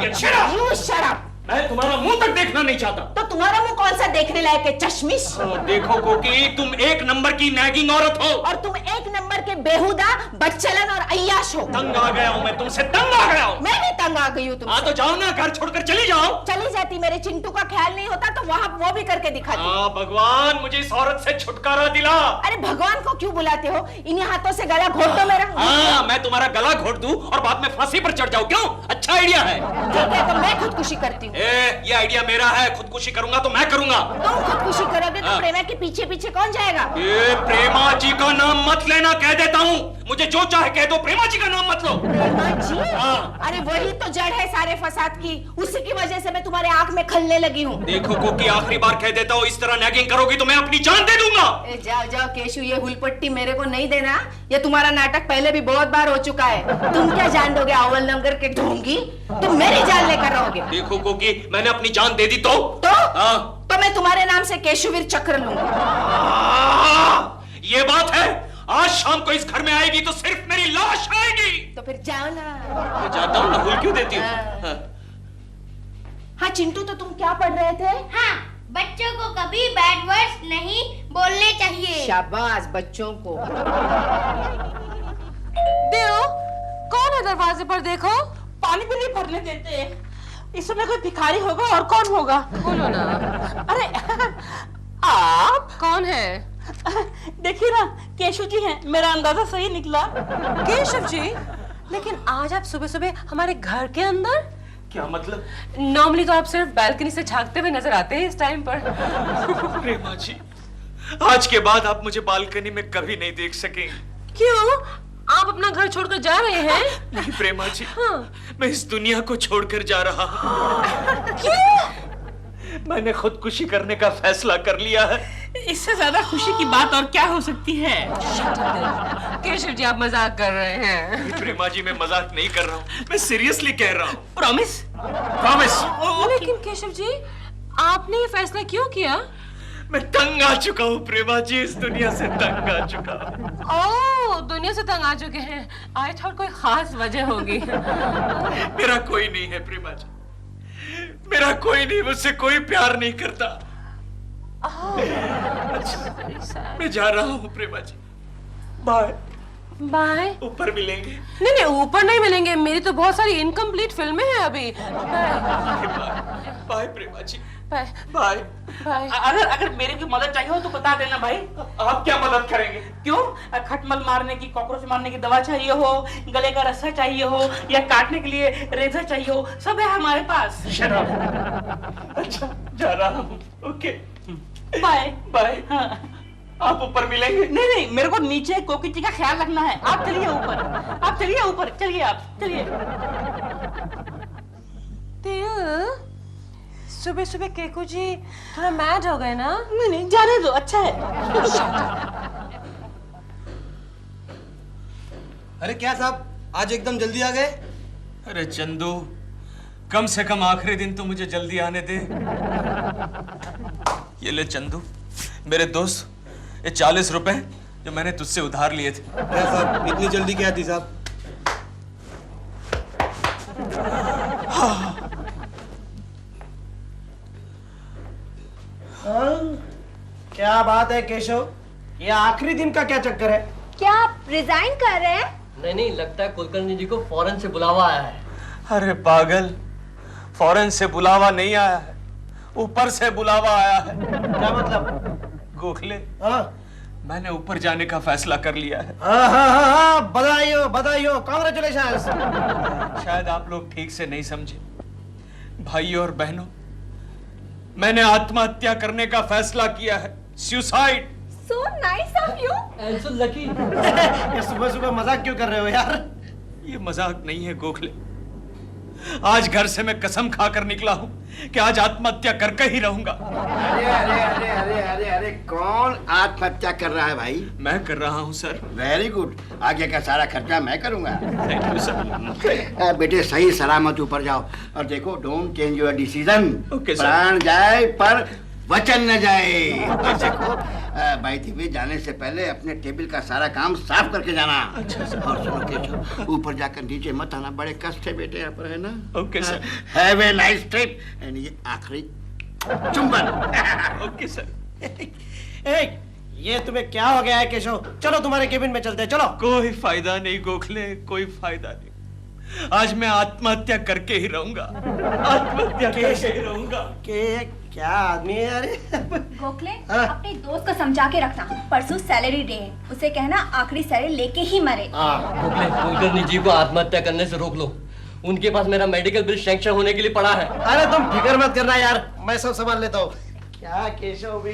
Idiot, shut up! You shut up! मैं तुम्हारा मुंह तक देखना नहीं चाहता। तो तुम्हारा मुंह कौन सा देखने लायक है, चश्मिश? देखो कोकी, तुम एक नंबर की नैगिंग औरत हो और तुम एक नंबर के बेहुदा, बदचलन और अय्याश हो। तंग आ गया हूँ मैं तुमसे, तंग आ गया हूँ। मैं भी तंग आ गई हूँ तुमसे। हाँ तो जाओ ना, घर छोड़कर चली जाओ। चली जाती, मेरे चिंटू का ख्याल नहीं होता तो वहाँ वो भी करके दिखाती। भगवान मुझे इस औरत से छुटकारा दिला। अरे भगवान को क्यों बुलाते हो? इन्हीं हाथों से गला घोट दो मेरा। हाँ, मैं तुम्हारा गला घोट दूं और बाद में फांसी पर चढ़ जाऊं, क्यों? अच्छा आइडिया है। ठीक है, तो मैं खुदकुशी करती हूँ। ये आइडिया मेरा है, खुदकुशी करूंगा तो मैं करूंगा। तुम खुदकुशी करोगे तो प्रेमा के पीछे पीछे कौन जाएगा? ये प्रेमा जी का नाम मत लेना, कह देता हूँ। मुझे जो चाहे कह दो, प्रेमा जी का नाम मत लो। प्रेमा जी? हाँ। अरे वही तो जड़ है सारे फसाद की, उसी की वजह से मैं तुम्हारे आंख में खलने लगी हूँ। देखो कोकी, आखिरी बार कह देता हूँ, इस तरह नैगिंग करोगी तो मैं अपनी जान दे दूंगा। जाओ जाओ केशु, ये हुलपट्टी मेरे को नहीं देना। ये तुम्हारा नाटक पहले भी बहुत बार हो चुका है। तुम क्या जान दोगे अव्वल नंबर के ढोंगी? तुम मेरी जान लेकर रहोगे। देखो कोकी, मैंने अपनी जान दे दी तो तो मैं तुम्हारे नाम से केशुवीर चक्र लूंगा। ये बात है, आज शाम को इस घर में आएगी तो सिर्फ मेरी लाश आएगी। तो फिर जाओ ना। मैं जाता हूँ ना, भूल क्यों देती हूँ? हाँ चिंटू, तो तुम क्या पढ़ रहे थे? हाँ, बच्चों को कभी बैड वर्ड्स नहीं बोलने चाहिए। शाबाश बच्चों को। देव, कौन है दरवाजे पर? देखो, पानी भी नहीं भरने देते। इस समय कोई भिखारी होगा और कौन होगा? बोलो ना। अरे आप कौन है? देखिए ना, केशव जी हैं। मेरा अंदाजा सही निकला। केशव जी? लेकिन आज आप सुबह सुबह हमारे घर के अंदर? क्या मतलब? नॉर्मली तो आप सिर्फ बालकनी से झांकते हुए नजर आते हैं इस टाइम पर। प्रेमा जी, आज के बाद आप मुझे बालकनी में कभी नहीं देख सकेंगे। क्यों? आप अपना घर छोड़कर जा रहे हैं? नहीं प्रेमा जी, हाँ। मैं इस दुनिया को छोड़कर जा रहा हूँ। क्यों? मैंने खुदकुशी करने का फैसला कर लिया है। इससे ज्यादा खुशी की बात और क्या हो सकती है? केशव जी, आप मजाक कर रहे हैं। प्रेमा जी, मैं मजाक नहीं कर रहा हूँ, मैं सीरियसली कह रहा हूँ। प्रॉमिस? प्रॉमिस। लेकिन केशव जी, आपने ये फैसला क्यों किया? मैं तंग आ चुका हूँ प्रेमा जी, इस दुनिया से तंग आ चुका हूँ। ओह, दुनिया से तंग आ चुके हैं। आई थॉट कोई खास वजह होगी। मेरा कोई नहीं है प्रेमा जी, मेरा कोई नहीं, मुझसे कोई प्यार नहीं करता। मैं जा रहा हूँ प्रेमा जी, बाय। बाय। ऊपर मिलेंगे। नहीं नहीं, ऊपर नहीं मिलेंगे, मेरी तो बहुत सारी इनकम्प्लीट फिल्में हैं अभी। बाय प्रेमा जी, बाय बाय। बाय। अगर मेरी की मदद चाहिए हो तो बता देना भाई। आप क्या मदद करेंगे? क्यों? खटमल मारने की, कॉकरोच मारने की दवा चाहिए हो, गले का रस्सा चाहिए हो, या काटने के लिए रेजर चाहिए हो, सब है हमारे पास। शराब। अच्छा, जा रहा हूँ। Okay, bye bye. हाँ। आप ऊपर मिलेंगे? नहीं नहीं, मेरे को नीचे कोकी जी का ख्याल रखना है। आप चलिए ऊपर, आप चलिए ऊपर, चलिए आप चलिए। सुबह सुबह केकू जी थोड़ा मैड हो गए ना? नहीं नहीं, जाने दो, अच्छा है। अरे क्या साहब, आज एकदम जल्दी आ गए? अरे चंदू, कम से कम आखिरी दिन तो मुझे जल्दी आने दे। ये ले चंदू, मेरे दोस्त, ये 40 रुपए जो मैंने तुझसे उधार लिए थे। अरे साहब, इतनी जल्दी क्या थी साहब? क्या बात है केशव, ये आखिरी दिन का क्या चक्कर है? क्या आप रिजाइन कर रहे हैं? नहीं नहीं, लगता है कुलकर्णी जी को फॉरेन से बुलावा आया है। अरे पागल, फॉरेन से बुलावा नहीं आया है, ऊपर से बुलावा आया है। क्या मतलब? गोखले, हाँ मैंने ऊपर जाने का फैसला कर लिया है। बधाई हो, बधाई हो, कांग्रेचुलेशंस। शायद आप लोग ठीक से नहीं समझे। भाइयों और बहनों, मैंने आत्महत्या करने का फैसला किया है। Suicide. So nice of you. And so lucky. ये सुबह सुबह मजाक क्यों कर रहे हो यार? ये मजाक नहीं है गोखले, आज घर से मैं कसम खाकर निकला हूं कि आज आत्महत्या करके ही रहूंगा। अरे अरे अरे अरे अरे अरे, कौन आत्महत्या कर रहा है भाई? मैं कर रहा हूं सर। वेरी गुड, आगे का सारा खर्चा मैं करूंगा। Thank you sir. बेटे सही सलामत ऊपर जाओ, और देखो don't change your decision. Okay, sir. प्राण जाए पर वचन न जाए। और देखो बाई दी वे जाने से पहले अपने टेबल का सारा काम साफ करके जाना। अच्छा सर। और सुनो केशव, ऊपर जाकर नीचे मत आना, बड़े कष्ट है बेटे यहाँ पर, है ना? Okay sir. Have a nice trip. And ये आखिरी चुंबन। Okay sir. ए, ये तुम्हें क्या हो गया है केशव? चलो तुम्हारे केबिन में चलते हैं, चलो। कोई फायदा नहीं गोखले, कोई फायदा नहीं। आज मैं आत्महत्या करके ही रहूंगा, आत्महत्या करके ही रहूंगा। क्या आदमी है यार? गोखले, हाँ? अपने दोस्त को समझा के रखना, परसों सैलरी डे है, उसे कहना आखिरी सैलरी लेके ही मरे। गोखले, कुलकर्णी जी को आत्महत्या करने से रोक लो। उनके पास मेरा मेडिकल बिल सैंक्शन होने के लिए पड़ा है। अरे तुम फिक्र मत करना यार, मैं सब संभाल लेता हूँ। क्या केशव भी?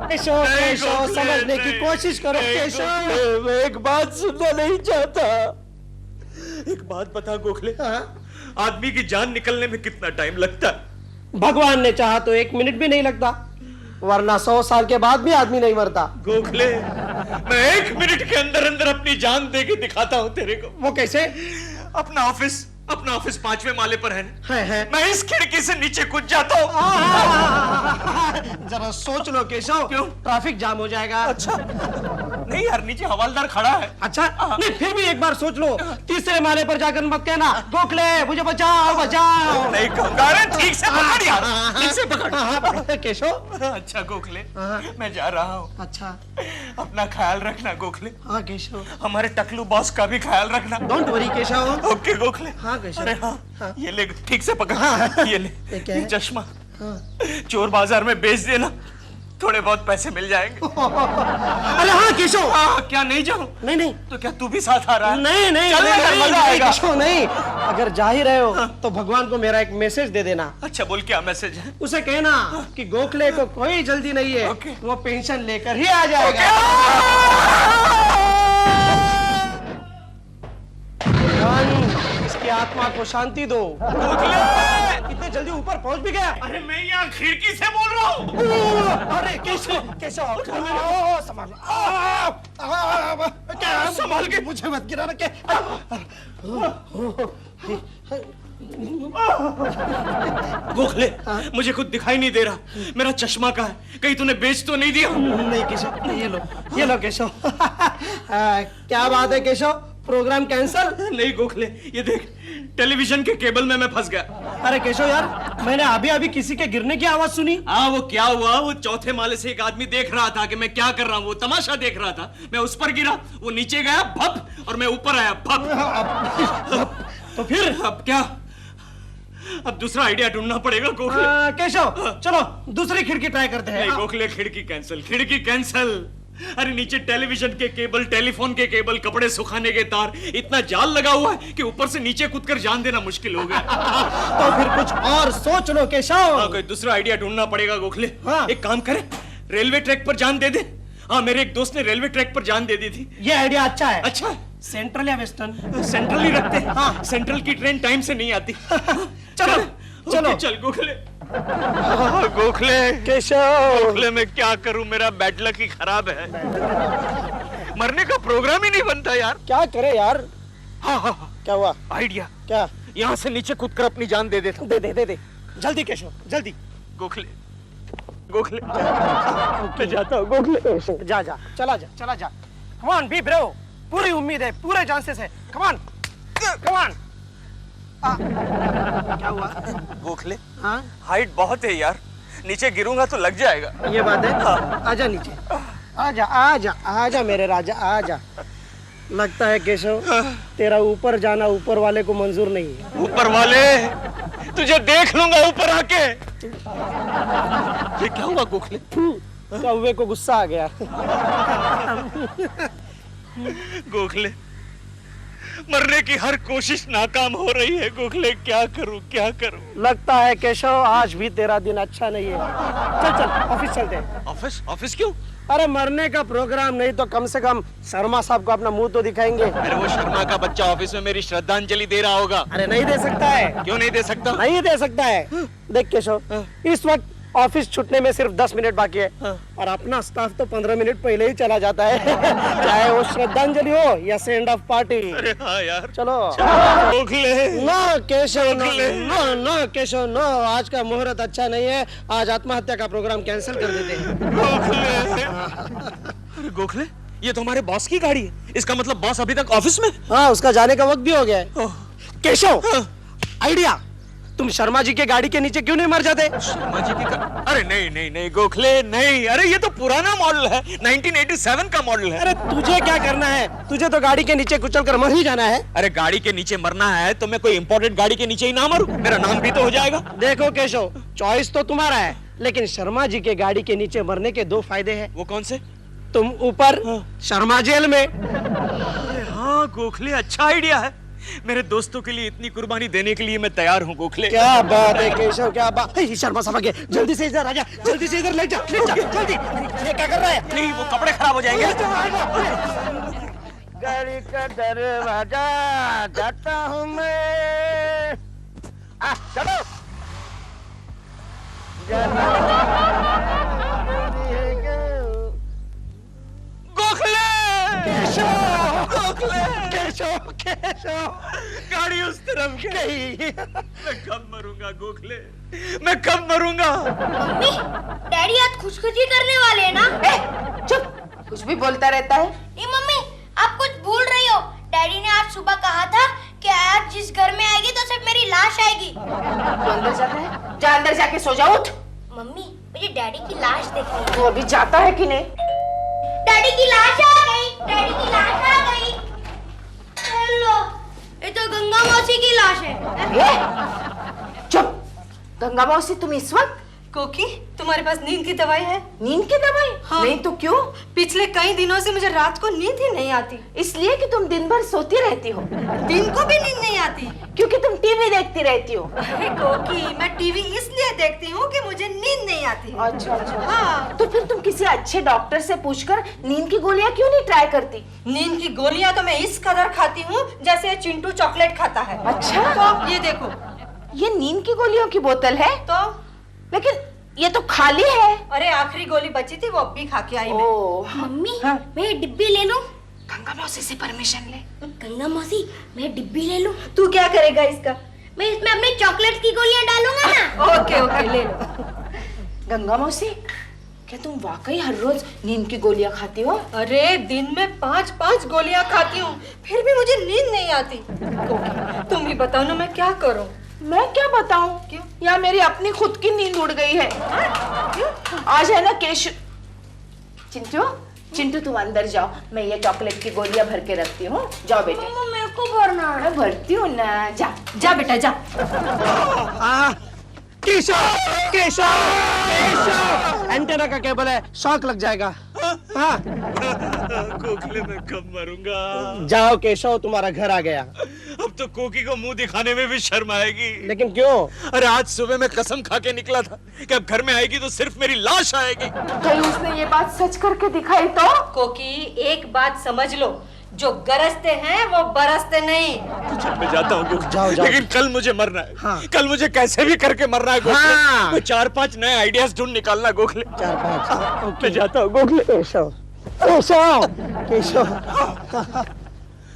केशव, केशव, समझने की कोशिश करो केशव। मैं एक बात सुनना नहीं चाहता। एक बात बता गोखले, आदमी की जान निकलने में कितना टाइम लगता है? भगवान ने चाहा तो 1 मिनट भी नहीं लगता, वरना 100 साल के बाद भी आदमी नहीं मरता। गोखले, मैं 1 मिनट के अंदर अंदर अपनी जान दे के दिखाता हूँ तेरे को। वो कैसे? अपना ऑफिस 5वें माले पर है ना? है। मैं इस खिड़की से नीचे कूद जाता हूँ। जरा सोच लो केशव। क्यों? ट्रैफिक जाम हो जाएगा। अच्छा नहीं यार, नीचे हवालदार खड़ा है। अच्छा नहीं, फिर भी एक बार सोच लो। 3रे माले पर जाकर मत कहना गोखले मुझे बचाओ बचाओ। नहीं कहूंगा। अरे ठीक से पकड़ यार, ठीक से पकड़। केशव। अच्छा गोखले, मैं जा रहा हूँ। अच्छा, अपना ख्याल रखना गोखले। हाँ केशव। हमारे टकलू बॉस का भी ख्याल रखना। Don't worry Keshav. Okay Gokhale. हाँ केशव। अरे हाँ, ये ले, ठीक से पकड़। ये ले, ये क्या है? चश्मा। चोर बाजार में बेच देना, थोड़े बहुत पैसे मिल जाएंगे। अरे हाँ केशव। क्या नहीं जाऊं? नहीं तो क्या तू भी साथ आ रहा है? नहीं चल ना यार, मजा आएगा। केशव नहीं, अगर जा ही रहे हो तो भगवान को मेरा एक मैसेज दे देना। अच्छा बोल, क्या मैसेज है? उसे कहना कि गोखले को कोई जल्दी नहीं है, ओके। वो पेंशन लेकर ही आ जाएगा। भगवान इसकी आत्मा को शांति दो। इतने जल्दी ऊपर पहुंच भी गया? अरे मैं यहाँ खिड़की से बोल रहा हूँ। अरे केशव, केशव संभाल, क्या संभाल के मुझे मत गिरा रखे। गोखले, मुझे कुछ दिखाई नहीं दे रहा। मेरा चश्मा कहाँ है? कहीं तूने बेच तो नहीं दिया? नहीं केशव, ये लो केशव। क्या बात है केशव, प्रोग्राम कैंसल? नहीं गोखले, ये देख, टेलीविजन के केबल में मैं फंस गया। अरे केशव यार, मैंने अभी किसी के गिरने की आवाज सुनी। हाँ, वो क्या हुआ, वो 4थे माले से एक आदमी देख रहा था कि मैं क्या कर रहा हूँ, वो तमाशा देख रहा था। मैं उस पर गिरा, वो नीचे गया भप, और मैं ऊपर आया भप। तो फिर अब क्या? अब दूसरा आइडिया ढूंढना पड़ेगा गोखले। केशव चलो दूसरी खिड़की ट्राई करते हैं। नहीं गोखले, खिड़की कैंसल, खिड़की कैंसल। अरे नीचे टेलीविजन के केबल, टेलीफोन के केबल, कपड़े सुखाने के तार, इतना जाल लगा हुआ है कि ऊपर से नीचे कूदकर जान देना मुश्किल हो गया। तो फिर कुछ और सोच लो केशव। हाँ, कोई दूसरा आइडिया ढूंढना पड़ेगा गोखले। हाँ। एक काम करें, रेलवे ट्रैक पर जान दे दे। हाँ, मेरे एक दोस्त ने रेलवे ट्रैक पर जान दे दी थी। ये आइडिया अच्छा है। अच्छा है। सेंट्रल या वेस्टर्न? सेंट्रल ही रखते हैं। हाँ, सेंट्रल की ट्रेन टाइम से नहीं आती। चलो चलो चल गोखले। गोखले, केशव। गोखले मैं क्या करूं, मेरा बैड लक ही खराब है। मरने का प्रोग्राम ही नहीं बनता यार। क्या करे यार? हाँ, क्या हुआ? आइडिया। क्या? यहाँ से नीचे कूदकर अपनी जान दे देता। दे जल्दी केशव, जल्दी। गोखले, गोखले, मैं जाता हूँ गोखले। जा चला जा। Come on, be brave. पूरी उम्मीद है, पूरे चांसेस है। Come on. क्या हुआ? गोखले, हाँ, हाइट बहुत है यार, नीचे गिरूंगा तो लग जाएगा। ये बात है। आजा नीचे, आजा मेरे राजा, आजा। लगता है केशव तेरा ऊपर जाना ऊपर वाले को मंजूर नहीं है। ऊपर वाले, तुझे देख लूंगा ऊपर आके। ये क्या हुआ गोखले? कौवे को गुस्सा आ गया। गोखले, मरने की हर कोशिश नाकाम हो रही है गोखले, क्या करूं? लगता है केशव आज भी तेरा दिन अच्छा नहीं है। चल ऑफिस चलते हैं। ऑफिस क्यों? अरे मरने का प्रोग्राम नहीं तो कम से कम शर्मा साहब को अपना मुंह तो दिखाएंगे। अरे वो शर्मा का बच्चा ऑफिस में मेरी श्रद्धांजलि दे रहा होगा। अरे नहीं दे सकता है। क्यों नहीं दे सकता? नहीं दे सकता है। देख केशव, इस वक्त ऑफिस छूटने में सिर्फ 10 मिनट बाकी है और अपना स्टाफ तो 15 मिनट पहले ही चला जाता है चाहे वो श्रद्धांजलि हो या सेंड ऑफ पार्टी। अरे हाँ यार, चलो Gokhale. No Keshav, no no Keshav, no, आज का मुहूर्त अच्छा नहीं है, आज आत्महत्या का प्रोग्राम कैंसिल कर देते हैं। अरे गोखले, ये तो हमारे बॉस की गाड़ी है, इसका मतलब बॉस अभी तक ऑफिस में? हाँ, उसका जाने का वक्त भी हो गया है। केशव, आइडिया, तुम शर्मा जी के गाड़ी के नीचे क्यों नहीं मर जाते? शर्मा जी की अरे नहीं नहीं नहीं गोखले, नहीं, अरे ये तो पुराना मॉडल है, 1987 का मॉडल है। अरे तुझे क्या करना है, तुझे तो गाड़ी के नीचे कुचल कर मर ही जाना है। अरे गाड़ी के नीचे मरना है तो मैं कोई इंपोर्टेड गाड़ी के नीचे ही ना मरूं, मेरा नाम भी तो हो जाएगा। देखो केशव, चॉइस तो तुम्हारा है, लेकिन शर्मा जी के गाड़ी के नीचे मरने के 2 फायदे हैं। वो कौन से? तुम ऊपर, शर्मा जेल में। अरे हाँ गोखले, अच्छा आइडिया है, मेरे दोस्तों के लिए इतनी कुर्बानी देने के लिए मैं तैयार हूँ गोखले। क्या बात है केशव, क्या बात है। शर्मा साहब आगे, जल्दी से इधर आजा, जल्दी से इधर ले जा, जल्दी। ये क्या कर रहा है? नहीं, वो कपड़े खराब हो जाएंगे। गाड़ी का दरवाजा जाता हूँ मैं, चलो। गोखले, गोखले, केशव, केशव, गाड़ी उस तरफ की नहीं। मैं कब मरूंगा गोखले, मैं कब मरूंगा? मम्मी, डैडी आज खुशखुशी करने वाले हैं ना? चुप, कुछ भी बोलता रहता है। नहीं मम्मी, आप कुछ भूल रही हो। डैडी ने आज सुबह कहा था कि आज जिस घर में आएगी तो सिर्फ मेरी लाश आएगी। तू अंदर जाता है? जा अंदर जाके सो जा, उठ। मम्मी, मुझे डैडी की लाश देखनी है। वो अभी जाता है कि नहीं? डैडी की लाश आ गई, डैडी की लाश आ गई। हेलो, ये तो गंगा मौसी की लाश है। ये चुप, गंगा मौसी, तुम इस वक्त? कोकी, तुम्हारे पास नींद की दवाई है? नींद की दवाई? हाँ। नहीं तो क्यों? पिछले कई दिनों से मुझे रात को नींद ही नहीं आती। इसलिए कि तुम दिन भर सोती रहती हो। दिन को भी नींद नहीं आती? क्योंकि तुम टीवी देखती रहती हो। अरे कोकी, मैं टीवी इसलिए देखती हूँ कि मुझे नींद नहीं आती है। अच्छा अच्छा। हाँ। तो फिर तुम किसी अच्छे डॉक्टर से पूछकर नींद की गोलियां क्यों नहीं ट्राई करती? नींद की गोलियां तो मैं इस कदर खाती हूँ जैसे चिंटू चॉकलेट खाता है। अच्छा। तो ये देखो, ये नींद की गोलियों की बोतल है, तो लेकिन ये तो खाली है। अरे आखिरी गोली बची थी, वो अब भी खा के आई मैं। ओह, मम्मी, हाँ। मैं ये डिब्बी ले लूं? गंगा मौसी से परमिशन ले। गंगा मौसी, मैं डिब्बी ले लूं? तू क्या करेगा इसका? मैं इसमें अपने चॉकलेट की गोलियां डालूंगा ना। ओके ओके, ले लो। गंगा मौसी, क्या तुम वाकई हर रोज नींद की गोलियां खाती हो? अरे दिन में 5-5 गोलियां खाती हूँ, फिर भी मुझे नींद नहीं आती। कोकी, तुम ही बताओ ना, मैं क्या करूँ? मैं क्या बताऊं? क्यों? या मेरी अपनी खुद की नींद उड़ गई है। क्यों? आज है ना केशव। चिंटू, चिंटू तुम अंदर जाओ, मैं ये चॉकलेट की गोलियां भर के रखती हूँ। जाओ बेटे। मम्मा, मेरे को भरना है। मैं भरती हूँ ना, जा। जा बेटा जा। केशव, केशव, केशव, एंटेना का केबल है, शॉक लग जाएगा। हाँ, गोखले, मैं कब मरूंगा? जाओ केशव, तुम्हारा घर आ गया। अब तो कोकी को मुंह दिखाने में भी शर्म आएगी। लेकिन क्यों? अरे आज सुबह मैं कसम खा के निकला था कि अब घर में आएगी तो सिर्फ मेरी लाश आएगी। कहीं उसने ये बात सच करके दिखाई तो? कोकी, एक बात समझ लो, जो गरजते हैं वो बरसते नहीं। चल मैं जाता हूँ गोखले, जाओ, जाओ। लेकिन कल मुझे मरना है। हाँ। कल मुझे कैसे भी करके मरना है गोखले। हाँ। मैं 4-5 नए आइडियाज ढूंढ निकालना गोखले। 4-5। मैं जाता हूँ गोखले। केशव, केशव, केशव,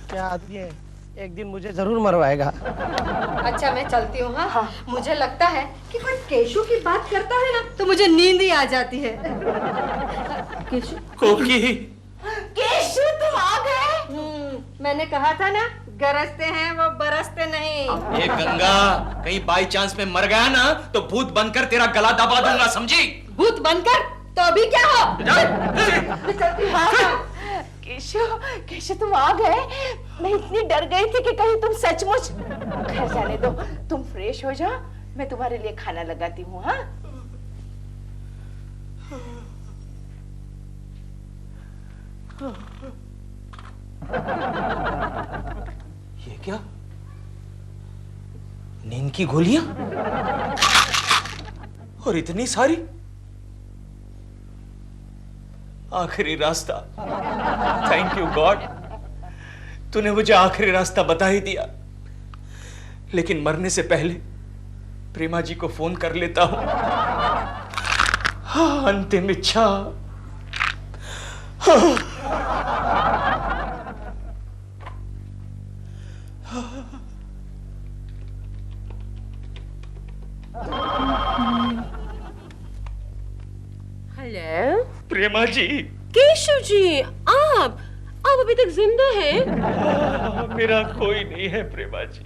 क्या आदमी है, एक दिन मुझे जरूर मरवाएगा। अच्छा मैं चलती हूँ। हाँ, मुझे लगता है कि कोई केशु की बात करता है ना तो मुझे नींद ही आ जाती है। केशु, कोकी, केशव तुम आ गए? मैंने कहा था ना, गरजते हैं वो बरसते नहीं। ये गंगा, कहीं बाई चांस में मर गया ना तो भूत बनकर तेरा गला दबा दूंगा, समझी? भूत बनकर? तो अभी क्या हो? केशव, केशव तुम आ गए? मैं इतनी डर गई थी कि कहीं तुम सचमुच। खैर जाने दो, तुम फ्रेश हो जाओ, मैं तुम्हारे लिए खाना लगाती हूँ। हाँ, ये क्या? नींद की गोलियां? और इतनी सारी? आखिरी रास्ता। थैंक यू गॉड, तूने मुझे आखिरी रास्ता बता ही दिया। लेकिन मरने से पहले प्रेमा जी को फोन कर लेता हूं। अंतिम इच्छा। हेलो प्रेमा जी। केशव जी, आप अभी तक जिंदा हैं? मेरा कोई नहीं है प्रेमा जी,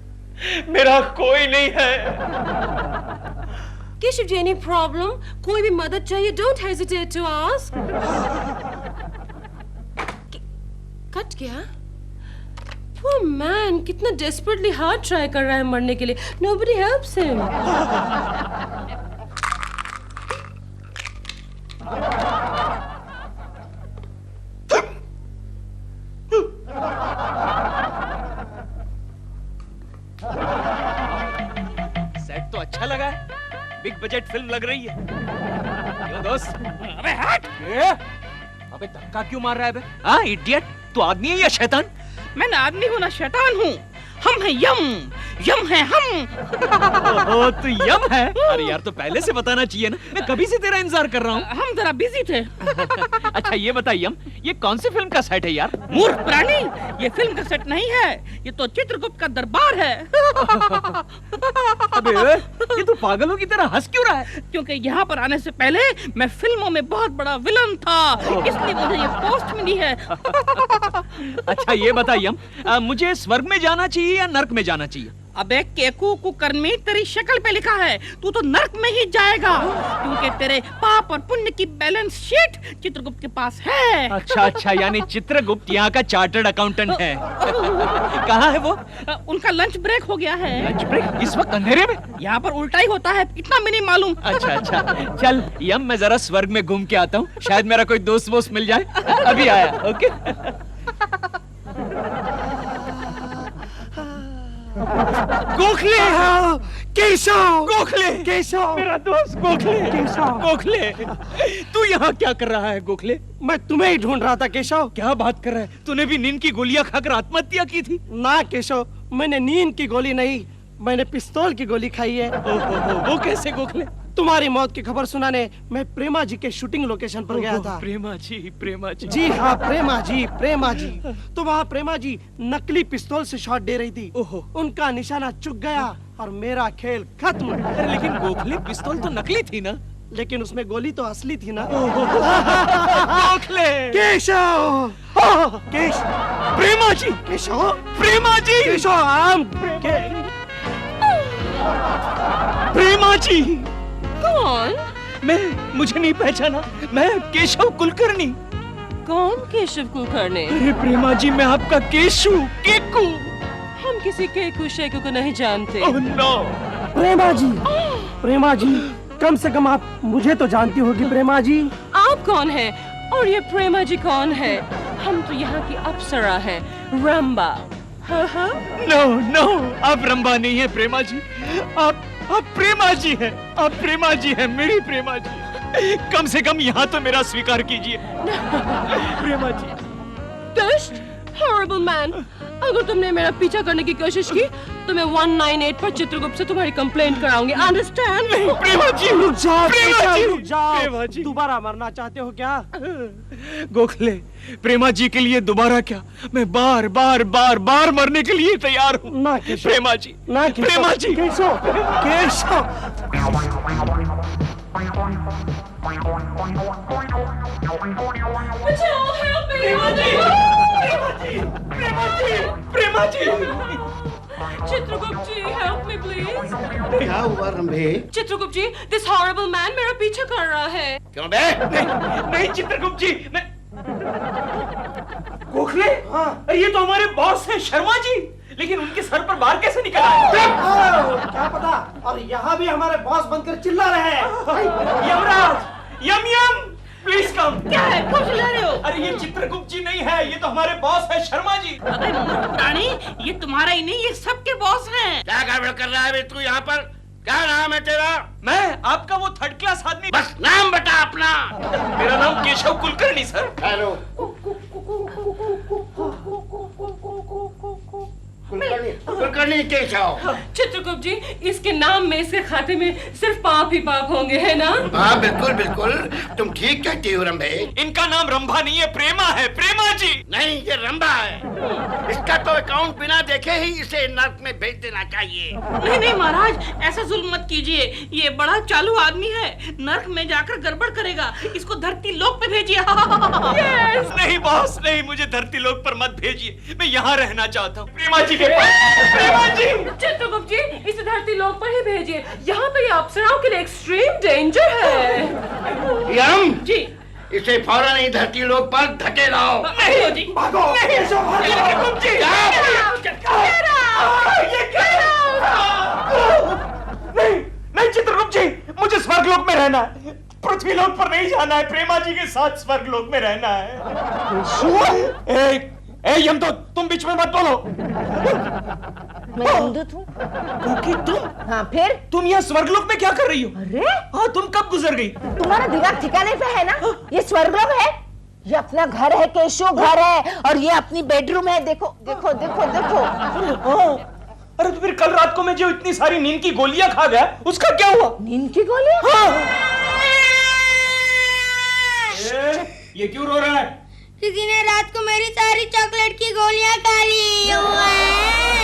मेरा कोई नहीं है। Keshav ji, any problem? कोई भी मदद चाहिए? Don't hesitate to ask. Cut गया? Poor man, कितना desperately hard try कर रहा है मरने के लिए। Nobody helps him. सेट तो अच्छा लगा है, बिग बजट फिल्म लग रही है। क्यों दोस्त? अबे हट! अबे धक्का क्यों मार रहा है बे? हाँ इडियट, तू आदमी है या शैतान? मैं आदमी हूँ ना शैतान हूँ। हम हैं यम, यम है हम। ओहो, तू यम है? अरे यार तो पहले से बताना चाहिए ना, मैं कभी से तेरा इंतजार कर रहा हूँ। हम जरा बिजी थे। अच्छा ये बता यम, ये कौन सी फिल्म का सेट है यार? मूर्ख प्राणी, ये फिल्म का सेट नहीं है, ये तो चित्रगुप्त का दरबार है। अबे ये तू पागलों की तरह हंस क्यों रहा है? क्योंकि यहाँ पर आने से पहले मैं फिल्मों में बहुत बड़ा विलन था, इसलिए मुझे ये पोस्ट मिली है। अच्छा ये बता यम, मुझे स्वर्ग में जाना चाहिए या नर्क में जाना चाहिए? अबे केकू कुकर्मी, तेरी शक्ल पे लिखा है तू तो नर्क में ही जाएगा, क्योंकि तेरे पाप और पुण्य की बैलेंस शीट चित्रगुप्त के पास है। अच्छा, यानी चित्रगुप्त यहाँ का चार्टर्ड अकाउंटेंट है। कहाँ है वो? उनका लंच ब्रेक हो गया है। Lunch break? इस वक्त अंधेरे में? यहाँ पर उल्टा ही होता है, इतना भी नहीं मालूम। अच्छा, चल यम मैं जरा स्वर्ग में घूम के आता हूँ, शायद मेरा कोई दोस्त वोस्त मिल जाए। अभी आया। ओके। गोखले, केशव, गोखले, केशव, मेरा दोस्त गोखले, केशव, गोखले, तू यहाँ क्या कर रहा है गोखले? मैं तुम्हें ही ढूंढ रहा था केशव। क्या बात कर रहा है? तूने भी नींद की गोलियां खाकर आत्महत्या की थी? ना केशव, मैंने नींद की गोली नहीं, मैंने पिस्तौल की गोली खाई है। वो कैसे गोखले? तुम्हारी मौत की खबर सुनाने मैं प्रेमा जी के शूटिंग लोकेशन पर गया था। प्रेमा जी। जी हाँ, प्रेमा जी। तो वहाँ प्रेमा जी नकली पिस्तौल से शॉट दे रही थी। उनका निशाना चुक गया और मेरा खेल खत्म। अरे लेकिन गोखले, पिस्तौल तो नकली थी ना? लेकिन उसमें गोली तो असली थी ना। गोखले, केशव, प्रेमा जी, केशव, प्रेमा जी, केशव, प्रेमा जी। कौन? मुझे नहीं पहचाना, मैं केशव कुलकर्णी। कौन केशव कुलकर्णी? अरे प्रेमा जी, मैं आपका केशु, केकू। हम किसी केकू शेकू को नहीं जानते। Oh no. प्रेमा जी, कम से कम आप मुझे तो जानती होगी प्रेमा जी। आप कौन है और ये प्रेमा जी कौन है? हम तो यहाँ की अप्सरा हैं, रंबा। नो, आप रंबा नहीं है प्रेमा जी, आप प्रेमा जी हैं, आप प्रेमा जी हैं, मेरी प्रेमा जी। कम से कम यहाँ तो मेरा स्वीकार कीजिए। प्रेमा जी। दुष्ट, horrible man, अगर तुमने मेरा पीछा करने की कोशिश की तो मैं 198 पर चित्रगुप्त से तुम्हारी कंप्लेंट कराऊंगी। अंडरस्टैंड? प्रेमा जी, रुक जाओ, रुक जाओ। दोबारा मरना चाहते हो क्या? गोखले, प्रेमा जी के लिए दोबारा क्या, मैं बार मरने के लिए तैयार हूँ। ना केशव, प्रेमा जी, ना केशव, प्रेमा जी। केशव। प्रेमा जी। चित्रगुप्त जी, help me please. क्या हुआ रंभे? चित्रगुप्त जी, this horrible man मेरा पीछा कर रहा है। क्यों बे? नहीं चित्रगुप्त जी, मैं गोखले, हाँ, ये तो हमारे बॉस हैं शर्मा जी, लेकिन उनके सर पर बार कैसे निकल आया? क्या पता, और यहाँ भी हमारे बॉस बनकर चिल्ला रहे हैं। यमराज, यम, प्लीज कम। क्या है? कौन चिल्ला रहे हो? अरे ये चित्रगुप्त जी नहीं है, ये तो हमारे बॉस है शर्मा जी। अबे मूर्ख प्राणी, ये तुम्हारा ही नहीं, ये सबके बॉस हैं। क्या गड़बड़ कर रहा है बे तू यहाँ पर? क्या नाम है तेरा? मैं आपका वो थर्ड क्लास आदमी। बस नाम बता अपना। मेरा नाम केशव कुलकर्णी सर। हेलो। कुलकर्णी केशव। चित्रगुप्त जी, इसके नाम में, इसके खाते में सिर्फ पाप ही पाप होंगे, है ना? हाँ बिल्कुल बिल्कुल, तुम ठीक कहती हो रंभे। इनका नाम रंभा नहीं है, प्रेमा है, प्रेमा जी। नहीं, ये रंभा है। इसका तो अकाउंट बिना देखे ही इसे नर्क में भेज देना चाहिए। नहीं नहीं महाराज, ऐसा जुल्म मत कीजिए, ये बड़ा चालू आदमी है, नर्क में जाकर गड़बड़ करेगा, इसको धरती लोक पे भेजिए। नहीं बॉस, नहीं, मुझे धरती लोक पर मत भेजिए, मैं यहाँ रहना चाहता हूँ प्रेमा जी के पास। प्रेमा जी, चित्रगुप्त जी, इसे धरती लोक पर ही भेजिए, यहाँ पे ये अप्सराओं के लिए एक्सट्रीम डेंजर है। यम जी, इसे फौरन ही धरती लोक पर धकेलाओ। नहीं जी, भागो, नहीं चित्रगुप्त जी, नहीं नहीं चित्रगुप्त जी, मुझे स्वर्गलोक में रहना है, पृथ्वी लोक पर नहीं जाना है, प्रेमा जी के साथ स्वर्गलोक में रहना है। यमदूत, तुम बीच में मत बोलो। मैं यमदूत हूँ। क्योंकि तुम, हाँ फिर तुम यहाँ स्वर्गलोक में क्या कर रही हो? अरे हाँ, तुम कब गुजर गई? तुम्हारा दिमाग ठिकाने पे है ना? ये स्वर्गलोक है, ये अपना घर है केशव, घर है, और ये अपनी बेडरूम है। देखो देखो देखो देखो। हाँ, अरे तो फिर कल रात को मैं जो इतनी सारी नींद की गोलियां खा गया, उसका क्या हुआ? नींद की गोलियां? हाँ। ये क्यों रो रहा है? किसी ने रात को मेरी सारी चॉकलेट की गोलियां खा ली।